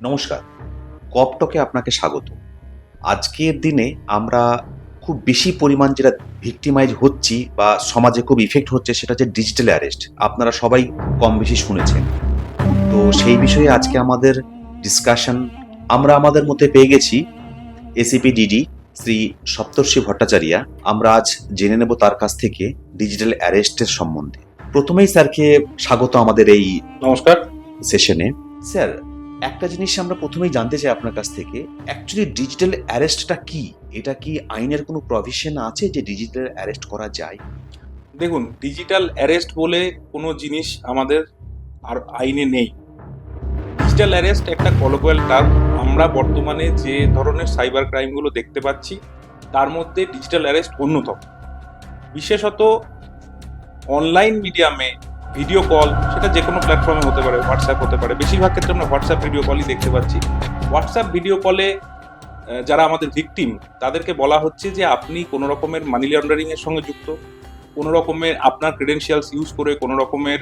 নমস্কার, কপটকে আপনাকে স্বাগত। আজকের দিনে আমরা খুব বেশি পরিমাণ যেটা ভিক্টিমাইজ হচ্ছি বা সমাজে খুব ইফেক্ট হচ্ছে সেটা হচ্ছে ডিজিটাল অ্যারেস্ট। আপনারা সবাই কম বেশি শুনেছেন। তো সেই বিষয়ে আজকে আমাদের ডিসকাশন আমরা আমাদের মধ্যে পেয়ে গেছি এসিপি ডিডি শ্রী সপ্তর্ষি ভট্টাচার্যা। আমরা আজ জেনে নেব তার কাছ থেকে ডিজিটাল অ্যারেস্টের সম্বন্ধে। প্রথমেই স্যারকে স্বাগত আমাদের এই নমস্কার সেশনে। স্যার, একটা জিনিস আমরা প্রথমেই জানতে চাই আপনার কাছ থেকে, অ্যাকচুয়ালি ডিজিটাল অ্যারেস্টটা কি? এটা কি আইনের কোনো প্রভিশন আছে যে ডিজিটাল অ্যারেস্ট করা যায়? দেখুন, ডিজিটাল অ্যারেস্ট বলে কোনো জিনিস আমাদের আর আইনে নেই। ডিজিটাল অ্যারেস্ট একটা কলোকুয়াল টার্ম। আমরা বর্তমানে যে ধরনের সাইবার ক্রাইমগুলো দেখতে পাচ্ছি তার মধ্যে ডিজিটাল অ্যারেস্ট অন্যতম। বিশেষত অনলাইন মিডিয়ামে ভিডিও কল, সেটা যে কোনো প্ল্যাটফর্মে হতে পারে, হোয়াটসঅ্যাপ হতে পারে, বেশিরভাগ ক্ষেত্রে আমরা হোয়াটসঅ্যাপ ভিডিও কলই দেখতে পাচ্ছি। হোয়াটসঅ্যাপ ভিডিও কলে যারা আমাদের ভিকটিম তাদেরকে বলা হচ্ছে যে আপনি কোনো রকমের মানি লন্ডারিংয়ের সঙ্গে যুক্ত, কোনো রকমের আপনার ক্রেডেনশিয়ালস ইউজ করে কোনো রকমের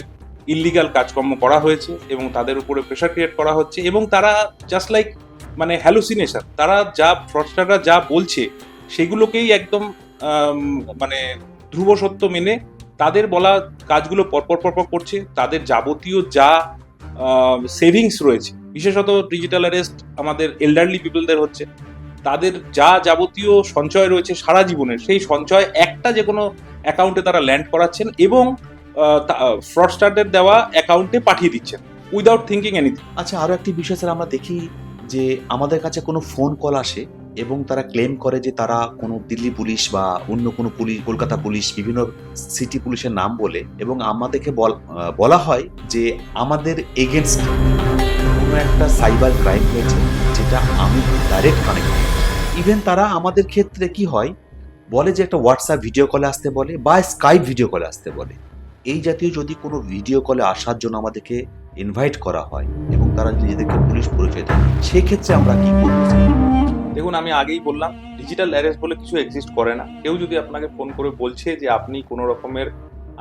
ইললিগাল কাজকর্ম করা হয়েছে এবং তাদের উপরে প্রেশার ক্রিয়েট করা হচ্ছে, এবং তারা জাস্ট লাইক হ্যালুসিনেশন, তারা যা ফ্রডস্টাররা যা বলছে সেগুলোকেই একদম মানে ধ্রুব সত্য মেনে তাদের বলা কাজগুলো পরপর করছে। তাদের যাবতীয় যা সেভিংস রয়েছে, বিশেষত ডিজিটাল অ্যারেস্ট আমাদের এল্ডারলি পিপলদের হচ্ছে, তাদের যা যাবতীয় সঞ্চয় রয়েছে সারা জীবনের, সেই সঞ্চয় একটা যে কোনো অ্যাকাউন্টে তারা ল্যান্ড করাচ্ছেন এবং ফ্রডস্টারদের দেওয়া অ্যাকাউন্টে পাঠিয়ে দিচ্ছেন উইদাউট থিঙ্কিং এনিথিং। আচ্ছা, আরো একটি বিষয় স্যার, আমরা দেখি যে আমাদের কাছে কোনো ফোন কল আসে এবং তারা ক্লেম করে যে তারা কোনো দিল্লি পুলিশ বা অন্য কোনো পুলিশ, কলকাতা পুলিশ, বিভিন্ন সিটি পুলিশের নাম বলে, এবং আমাদেরকে বলা হয় যে আমাদের এগেনস্ট কোনো একটা সাইবার ক্রাইম হয়েছে যেটা আমি ডাইরেক্ট কানেক্ট। ইভেন তারা আমাদের ক্ষেত্রে কি হয় বলে যে একটা হোয়াটসঅ্যাপ ভিডিও কলে আসতে বলে বা স্কাইপ ভিডিও কলে আসতে বলে। এই জাতীয় যদি কোনো ভিডিও কলে আসার জন্য আমাদেরকে ইনভাইট করা হয় এবং তারা নিজেদেরকে পুলিশ পরিচয় দেয়, সেক্ষেত্রে আমরা কি করব? দেখুন, আমি আগেই বললাম ডিজিটাল অ্যারেস্ট বলে কিছু এক্সিস্ট করে না। কেউ যদি আপনাকে ফোন করে বলছে যে আপনি কোনো রকমের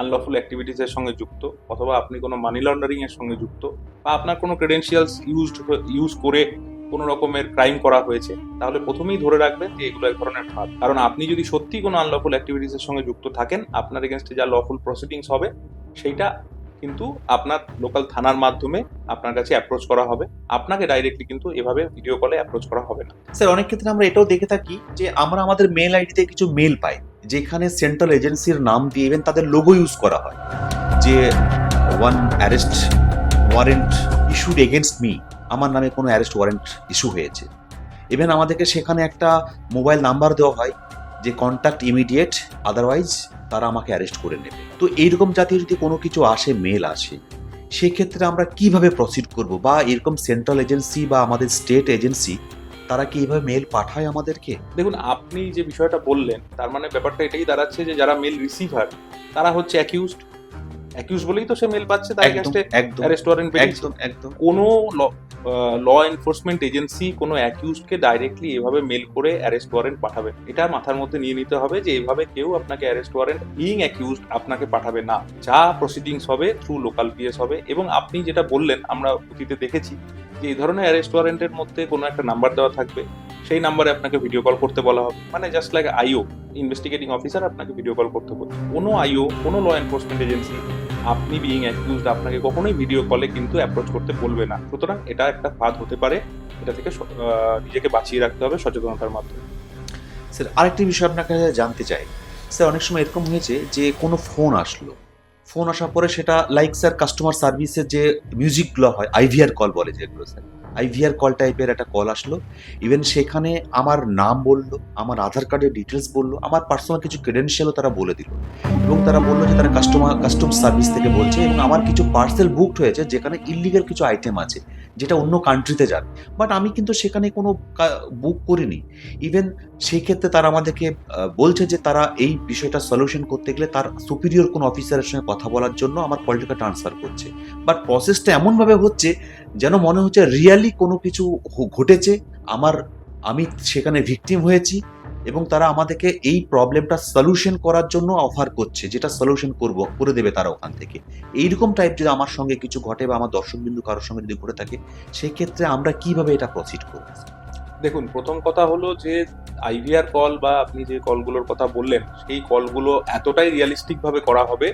আনলফুল অ্যাক্টিভিটিসের সঙ্গে যুক্ত, অথবা আপনি কোনো মানি লন্ডারিং এর সঙ্গে যুক্ত, বা আপনার কোনো ক্রেডেনশিয়ালস ইউজ করে কোনো রকমের ক্রাইম করা হয়েছে, তাহলে প্রথমেই ধরে রাখবেন যে এগুলো এক ধরনের ফাঁদ। কারণ আপনি যদি সত্যি কোনো আনলফুল অ্যাক্টিভিটিসের সঙ্গে যুক্ত থাকেন, আপনার এগেনস্টে যা লফুল প্রসিডিংস হবে সেইটা কিন্তু আপনার লোকাল থানার মাধ্যমে আপনার কাছে অ্যাপ্রোচ করা হবে। আপনাকে ডাইরেক্টলি কিন্তু এভাবে ভিডিও কলে অ্যাপ্রোচ করা হবে না। স্যার, অনেক ক্ষেত্রে আমরা এটাও দেখে থাকি যে আমরা আমাদের মেল আইডিতে কিছু মেল পাই যেখানে সেন্ট্রাল এজেন্সির নাম দিয়ে ইভেন তাদের লোগো ইউজ করা হয় যে one arrest warrant issued against me, আমার নামে কোনো অ্যারেস্ট ওয়ারেন্ট ইস্যু হয়েছে। ইভেন আমাদেরকে সেখানে একটা মোবাইল নাম্বার দেওয়া হয় যে কন্ট্যাক্ট ইমিডিয়েট, আদারওয়াইজ তারা আমাকে অ্যারেস্ট করে নেবে। তো এইরকম জাতীয় যদি কোনো কিছু আসে, মেল আসে, সেক্ষেত্রে আমরা কিভাবে প্রসিড করব? বা এরকম সেন্ট্রাল এজেন্সি বা আমাদের স্টেট এজেন্সি তারা কি এইভাবে মেল পাঠায় আমাদেরকে? দেখুন, আপনি যে বিষয়টা বললেন তার মানে ব্যাপারটা এটাই দাঁড়াচ্ছে যে যারা মেল রিসিভার তারা হচ্ছে অ্যাকিউজড বলেই তো সে মেল পাচ্ছে, তার এগেইনস্টে অ্যারেস্ট ওয়ারেন্ট পেয়েছে। একদম কোনো ল এনফোর্সমেন্ট এজেন্সি কোনো অ্যাকিউজডকে ডাইরেক্টলি এভাবে মেল করে অ্যারেস্ট ওয়ারেন্ট পাঠাবে, এটা মাথার মধ্যে নিয়ে নিতে হবে যে এভাবে কেউ আপনাকে অ্যারেস্ট ওয়ারেন্ট বিইং অ্যাকিউজড আপনাকে পাঠাবে না। যা প্রসিডিংস হবে থ্রু লোকাল পিএস হবে। এবং আপনি যেটা বললেন, আমরা অতীতে দেখেছি যে এই ধরনের অ্যারেস্ট ওয়ারেন্টের মধ্যে কোনো একটা নাম্বার দেওয়া থাকবে, সেই নাম্বারে আপনাকে ভিডিও কল করতে বলা হবে, মানে জাস্ট লাইক আইও, ইনভেস্টিগেটিং অফিসার আপনাকে ভিডিও কল করতে বলছে। কোনো আইও, কোনো ল এনফোর্সমেন্ট এজেন্সি আপনি বিইং অ্যাকিউজড আপনাকে কখনোই ভিডিও কলে কিন্তু অ্যাপ্রোচ করতে বলবে না। সুতরাং এটা একটা ফাঁদ হতে পারে, এটা থেকে নিজেকে বাঁচিয়ে রাখতে হবে সচেতনতার মাধ্যমে। স্যার, আরেকটি বিষয় আপনার কাছে জানতে চাই। স্যার, অনেক সময় এরকম হয়েছে যে কোনো ফোন আসলো, ফোন আসার পরে সেটা লাইক স্যার কাস্টমার সার্ভিসের যে মিউজিকগুলো হয়, আইভিআর কল বলে যেগুলো, স্যার আইভিআর কল টাইপের একটা কল আসলো। ইভেন সেখানে আমার নাম বললো, আমার আধার কার্ডের ডিটেলস বললো, আমার পার্সোনাল কিছু ক্রেডেনশিয়ালও তারা বলে দিল, এবং তারা বললো যে তারা কাস্টম সার্ভিস থেকে বলছে, এবং আমার কিছু পার্সেল বুকড হয়েছে যেখানে ইললিগাল কিছু আইটেম আছে যেটা অন্য কান্ট্রিতে যাবে, বাট আমি কিন্তু সেখানে কোনো বুক করিনি। ইভেন সেই ক্ষেত্রে তারা আমাদেরকে বলছে যে তারা এই বিষয়টা সলিউশন করতে গেলে তার সুপিরিয়র কোনো অফিসারের সঙ্গে কথা বলার জন্য আমার কলটাকে ট্রান্সফার করছে। বাট প্রসেসটা এমনভাবে হচ্ছে যেন মনে হচ্ছে রিয়ালি কোনো কিছু ঘটেছে, আমি সেখানে ভিকটিম হয়েছি, এবং তারা আমাদেরকে এই প্রবলেমটা সলিউশন করার জন্য অফার করছে, যেটা সলিউশন করে দেবে তারা ওখান থেকে। এইরকম টাইপ যদি আমার সঙ্গে কিছু ঘটে বা আমার দর্শকবিন্দু কারোর সঙ্গে যদি ঘটে থাকে, সেক্ষেত্রে আমরা কিভাবে এটা প্রসিড করব? দেখুন, প্রথম কথা হলো যে আইভিআর কল বা আপনি যে কলগুলোর কথা বললেন, সেই কলগুলো এতটাই রিয়ালিস্টিক ভাবে করা হবে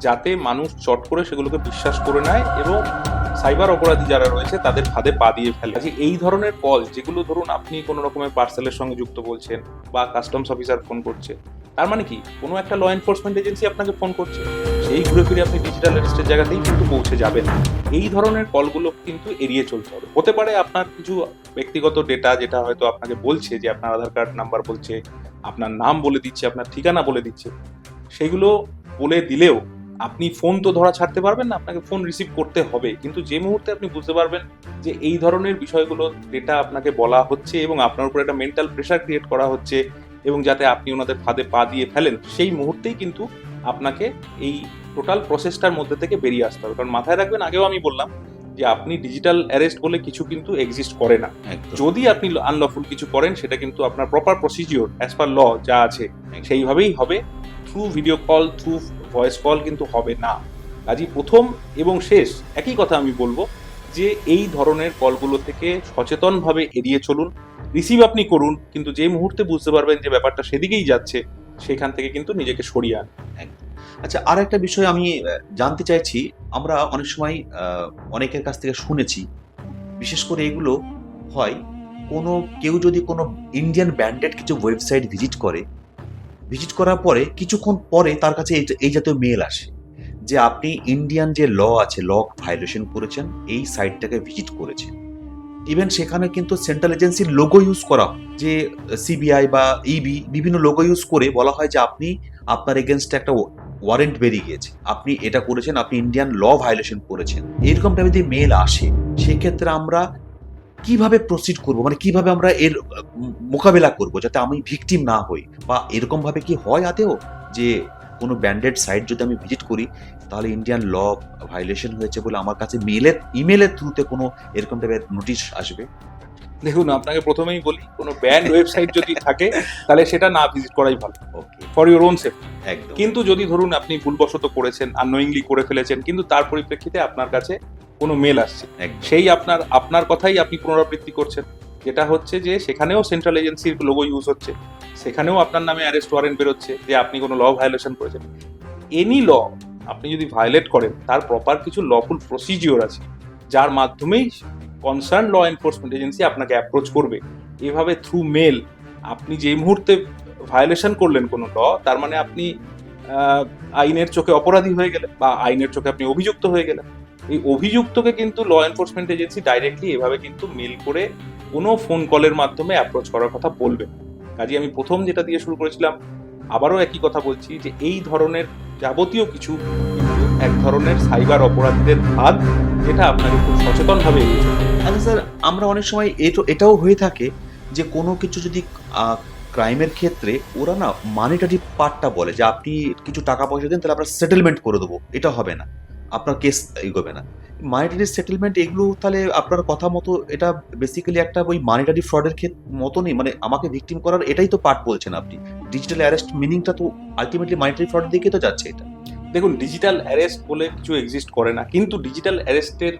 যাতে মানুষ চট করে সেগুলোকে বিশ্বাস করে নেয় এবং সাইবার অপরাধী যারা রয়েছে তাদের ফাঁদে পা দিয়ে ফেলে। এই ধরনের কল যেগুলো ধরুন আপনি কোনো রকমের পার্সেলের সঙ্গে যুক্ত বলছেন বা কাস্টমস অফিসার ফোন করছে, তার মানে কি কোনো একটা ল এনফোর্সমেন্ট এজেন্সি আপনাকে ফোন করছে, সেই ঘুরে ফিরে আপনি ডিজিটাল অ্যারেস্টের জায়গাতেই কিন্তু পৌঁছে যাবেন। এই ধরনের কলগুলো কিন্তু এড়িয়ে চলতে হবে। হতে পারে আপনার কিছু ব্যক্তিগত ডেটা যেটা হয়তো আপনাকে বলছে যে আপনার আধার কার্ড নাম্বার বলছে, আপনার নাম বলে দিচ্ছে, আপনার ঠিকানা বলে দিচ্ছে, সেগুলো বলে দিলেও আপনি ফোন তো ধরা ছাড়তে পারবেন না, আপনাকে ফোন রিসিভ করতে হবে। কিন্তু যে মুহূর্তে আপনি বুঝতে পারবেন যে এই ধরনের বিষয়গুলো ডেটা আপনাকে বলা হচ্ছে এবং আপনার উপর একটা মেন্টাল প্রেশার ক্রিয়েট করা হচ্ছে এবং যাতে আপনি ওনাদের ফাঁদে পা দিয়ে ফেলেন, সেই মুহূর্তেই কিন্তু আপনাকে এই টোটাল প্রসেসটার মধ্যে থেকে বেরিয়ে আসতে হবে। কারণ মাথায় রাখবেন, আগেও আমি বললাম যে আপনি ডিজিটাল অ্যারেস্ট বলে কিছু কিন্তু এক্সিস্ট করে না। যদি আপনি আনলফুল কিছু করেন, সেটা কিন্তু আপনার প্রপার প্রসিজিওর অ্যাজ পার ল যা আছে সেইভাবেই হবে। Through video call, through voice call কিন্তু হবে না। কাজেই প্রথম এবং শেষ একই কথা আমি বলবো যে এই ধরনের কলগুলো থেকে সচেতনভাবে এড়িয়ে চলুন। রিসিভ আপনি করুন, কিন্তু যে মুহূর্তে বুঝতে পারবেন যে ব্যাপারটা সেদিকেই যাচ্ছে, সেখান থেকে কিন্তু নিজেকে সরিয়ে আন। আচ্ছা, আর একটা বিষয় আমি জানতে চাইছি, আমরা অনেক সময় অনেকের কাছ থেকে শুনেছি, বিশেষ করে এগুলো হয় কেউ যদি কোনো ইন্ডিয়ান ব্র্যান্ডেড কিছু ওয়েবসাইট ভিজিট করার পরে কিছুক্ষণ পরে তার কাছে এই জাতীয় মেল আসে যে আপনি ইন্ডিয়ান যে ল আছে, ল ভায়োলেশন করেছেন, এই সাইটটাকে ভিজিট করেছেন। ইভেন সেখানে কিন্তু সেন্ট্রাল এজেন্সির লোগো ইউজ করা হয়, যে সিবিআই বা ইবি বিভিন্ন লোগো ইউজ করে বলা হয় যে আপনার এগেনস্টে একটা ওয়ারেন্ট বেরিয়ে গিয়েছে, আপনি এটা করেছেন, আপনি ইন্ডিয়ান ল ভায়োলেশন করেছেন। এরকম টাইপের যদি মেল আসে, সেক্ষেত্রে আমরা কিভাবে প্রসিড করব, মানে কিভাবে আমরা এর মোকাবেলা করব যাতে আমি ভিকটিম না হই? বা এরকম ভাবে কি হয় আদেও যে কোনো ব্র্যান্ডেড সাইট যদি আমি ভিজিট করি, তাহলে ইন্ডিয়ান ল ভায়োলেশন হয়েছে বলে আমার কাছে ইমেলের থ্রুতে কোনো এরকম টাইপের নোটিশ আসবে? দেখুন, আপনাকে প্রথমেই বলি, কোনো ব্যান্ড ওয়েবসাইট যদি থাকে তাহলে সেটা না ভিজিট করাই ভালো, ফর ইউর ওন সেফটি। একদম। কিন্তু যদি ধরুন আপনি ভুলবশত করেছেন, আননোয়িংলি করে ফেলেছেন, কিন্তু তার পরিপ্রেক্ষিতে আপনার কাছে কোনো মেল আসছে, সেই আপনার কথাই আপনি পুনরাবৃত্তি করছেন, যেটা হচ্ছে যে সেখানেও সেন্ট্রাল এজেন্সির লোগো ইউজ হচ্ছে, সেখানেও আপনার নামে অ্যারেস্ট ওয়ারেন্ট বেরোচ্ছে যে আপনি কোনো ল ভায়োলেশন করেছেন। এনি ল আপনি যদি ভায়োলেট করেন, তার প্রপার কিছু লফুল প্রসিজিওর আছে, যার মাধ্যমেই কনসার্ন ল এনফোর্সমেন্ট এজেন্সি আপনাকে অ্যাপ্রোচ করবে। এভাবে থ্রু মেল আপনি যে মুহূর্তে ভায়োলেশন করলেন কোনো ল, তার মানে আপনি আইনের চোখে অপরাধী হয়ে গেলেন বা আইনের চোখে আপনি অভিযুক্ত হয়ে গেলেন। এই অভিযুক্তকে কিন্তু ল এনফোর্সমেন্ট এজেন্সি ডাইরেক্টলি এভাবে কিন্তু মেল করে কোনো ফোন কলের মাধ্যমে অ্যাপ্রোচ করার কথা বলবে। কাজে আমি প্রথম যেটা দিয়ে শুরু করেছিলাম, আবারও একই কথা বলছি যে এই ধরনের যাবতীয় কিছু কিন্তু এক ধরনের সাইবার অপরাধীদের ফাঁদ, যেটা আপনাকে খুব সচেতনভাবে এড়িয়ে চলতে হবে। আচ্ছা স্যার, আমরা অনেক সময় এটাও হয়ে থাকে যে কোনো কিছু যদি ক্রাইমের ক্ষেত্রে ওরা না মানিটারি পার্টটা বলে যে আপনি কিছু টাকা পয়সা দেন, তাহলে আমরা সেটেলমেন্ট করে দেবো, এটা হবে না, আপনার কেস এগোবে না। মানিটারি সেটেলমেন্ট এগুলো তাহলে আপনার কথা মতো এটা বেসিক্যালি একটা ওই মানিটারি ফ্রডের মতনই, মানে আমাকে ভিকটিম করার এটাই তো পার্ট বলছেন আপনি। ডিজিটাল অ্যারেস্ট মিনিংটা তো আলটিমেটলি মানিটারি ফ্রডের দিকে তো যাচ্ছে এটা। দেখুন, ডিজিটাল অ্যারেস্ট বলে কিছু এক্সিস্ট করে না, কিন্তু ডিজিটাল অ্যারেস্টের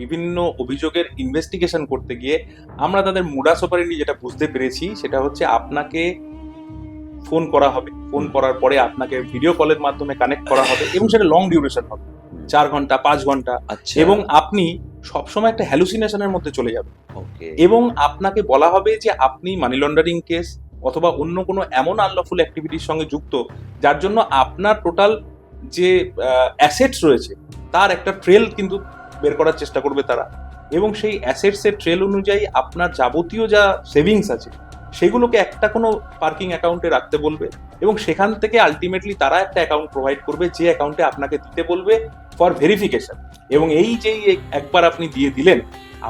বিভিন্ন অভিযোগের ইনভেস্টিগেশন করতে গিয়ে আমরা তাদের মোডাস অপারেন্ডি যেটা বুঝতে পেরেছি, সেটা হচ্ছে আপনাকে ফোন করা হবে, ফোন করার পরে আপনাকে ভিডিও কলের মাধ্যমে কানেক্ট করা হবে এবং সেটা লং ডিউরেশন হবে, 4 ঘন্টা 5 ঘন্টা, এবং আপনি সবসময় একটা হ্যালুসিনেশনের মধ্যে চলে যাবেন। এবং আপনাকে বলা হবে যে আপনি মানি লন্ডারিং কেস অথবা অন্য কোনো এমন আনলফুল অ্যাক্টিভিটির সঙ্গে যুক্ত, যার জন্য আপনার টোটাল যে অ্যাসেটস রয়েছে তার একটা ট্রেল কিন্তু বের করার চেষ্টা করবে তারা, এবং সেই অ্যাসেটসের ট্রেল অনুযায়ী আপনার যাবতীয় যা সেভিংস আছে সেগুলোকে একটা কোনো পার্কিং অ্যাকাউন্টে রাখতে বলবে, এবং সেখান থেকে আলটিমেটলি তারা একটা অ্যাকাউন্ট প্রোভাইড করবে যে অ্যাকাউন্টে আপনাকে দিতে বলবে ফর ভেরিফিকেশন। এবং এই যেই একবার আপনি দিয়ে দিলেন,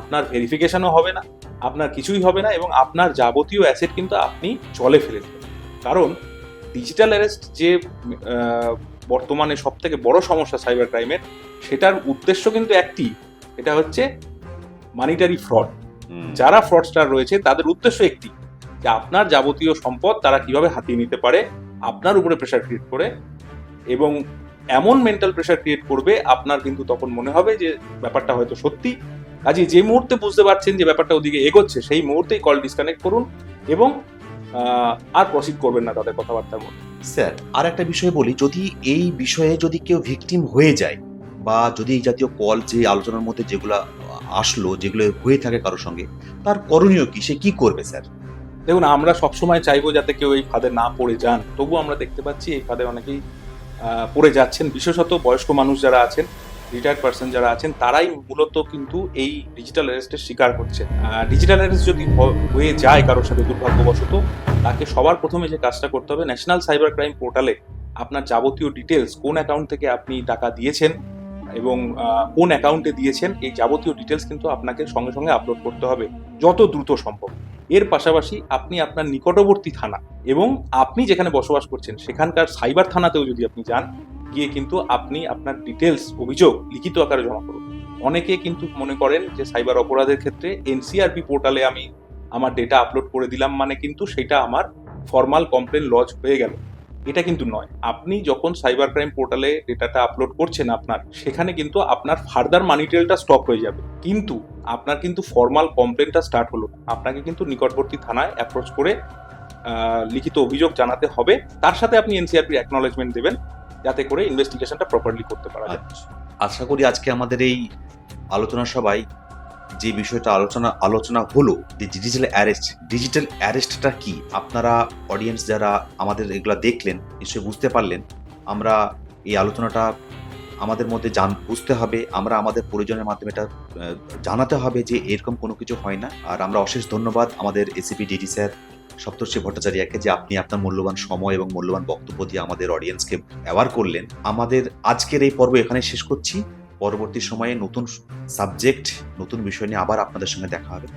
আপনার ভেরিফিকেশনও হবে না, আপনার কিছুই হবে না, এবং আপনার যাবতীয় অ্যাসেট কিন্তু আপনি জলে ফেলে দেবেন। কারণ ডিজিটাল অ্যারেস্ট যে বর্তমানে সব থেকে বড় সমস্যা সাইবার ক্রাইমের, সেটার উদ্দেশ্য কিন্তু একটি, এটা হচ্ছে মানিটারি ফ্রড। যারা ফ্রডস্টার রয়েছে তাদের উদ্দেশ্য একটি, যে আপনার যাবতীয় সম্পদ তারা কিভাবে হাতিয়ে নিতে পারে আপনার উপরে প্রেশার ক্রিয়েট করে, এবং এমন মেন্টাল প্রেশার ক্রিয়েট করবে আপনার কিন্তু তখন মনে হবে যে ব্যাপারটা হয়তো সত্যি। কাজে যে মুহূর্তে বুঝতে পারছেন যে ব্যাপারটা ওদিকে এগোচ্ছে সেই মুহূর্তেই কল ডিসকানেক্ট করুন এবং আর প্রসিড করবেন না তাদের কথাবার্তার মধ্যে। স্যার আর একটা বিষয় বলি, যদি এই বিষয়ে যদি কেউ ভিকটিম হয়ে যায় বা যদি এই জাতীয় কল যে আলোচনার মধ্যে যেগুলো আসলো, যেগুলো হয়ে থাকে কারোর সঙ্গে, তার করণীয় কি, সে কি করবে স্যার? দেখুন, আমরা সবসময় চাইবো যাতে কেউ এই ফাঁদে না পড়ে যান, তবু আমরা দেখতে পাচ্ছি এই ফাঁদে অনেকেই পড়ে যাচ্ছেন। বিশেষত বয়স্ক মানুষ যারা আছেন, রিটায়ার্ড পার্সন যারা আছেন, তারাই মূলত কিন্তু এই ডিজিটাল অ্যারেস্টের শিকার হচ্ছে। ডিজিটাল অ্যারেস্ট যদি হয়ে যায় কারোর সাথে দুর্ভাগ্যবশত, তাকে সবার প্রথমে যে কাজটা করতে হবে, ন্যাশনাল সাইবার ক্রাইম পোর্টালে আপনার যাবতীয় ডিটেলস, কোন অ্যাকাউন্ট থেকে আপনি টাকা দিয়েছেন এবং কোন অ্যাকাউন্টে দিয়েছেন, এই যাবতীয় ডিটেলস কিন্তু আপনাকে সঙ্গে সঙ্গে আপলোড করতে হবে যত দ্রুত সম্ভব। এর পাশাপাশি আপনি আপনার নিকটবর্তী থানা এবং আপনি যেখানে বসবাস করছেন সেখানকার সাইবার থানাতেও যদি আপনি যান, গিয়ে কিন্তু আপনি আপনার ডিটেলস, অভিযোগ লিখিত আকারে জমা করুন। অনেকে কিন্তু মনে করেন যে সাইবার অপরাধের ক্ষেত্রে এনসিআরপি পোর্টালে আমি আমার ডেটা আপলোড করে দিলাম মানে কিন্তু সেটা আমার ফর্মাল কমপ্লেন লজ হয়ে গেল। এটা কিন্তু নয়। আপনি যখন সাইবার ক্রাইম পোর্টালে ডেটাটা আপলোড করছেন আপনার, সেখানে কিন্তু আপনার ফার্দার মানি ট্রেলটা স্টপ হয়ে যাবে, কিন্তু আপনার কিন্তু ফর্মাল কমপ্লেনটা স্টার্ট হলো না। আপনাকে কিন্তু নিকটবর্তী থানায় অ্যাপ্রোচ করে লিখিত অভিযোগ জানাতে হবে। তার সাথে আপনি এনসিআরপির অ্যাকনলেজমেন্ট দেবেন, যাতে করে ইনভেস্টিগেশনটা প্রপারলি করতে পারা যায়। আশা করি আজকে আমাদের এই আলোচনা সবাই যে বিষয়টা আলোচনা হলো, যে ডিজিটাল অ্যারেস্টটা কি, আপনারা অডিয়েন্স যারা আমাদের এগুলা দেখলেন নিশ্চয়ই বুঝতে পারলেন। আমরা এই আলোচনাটা আমাদের মধ্যে বুঝতে হবে, আমরা আমাদের পরিজনের মাধ্যমে এটা জানাতে হবে যে এরকম কোনো কিছু হয় না। আর আমরা অশেষ ধন্যবাদ আমাদের এসিপি ডিডি স্যার সপ্তর্ষি ভট্টাচার্যকে, যে আপনি আপনার মূল্যবান সময় এবং মূল্যবান বক্তব্য দিয়ে আমাদের অডিয়েন্সকে অ্যাওয়ার করলেন। আমাদের আজকের এই পর্ব এখানে শেষ করছি। পরবর্তী সময়ে নতুন সাবজেক্ট, নতুন বিষয় নিয়ে আবার আপনাদের সঙ্গে দেখা হবে।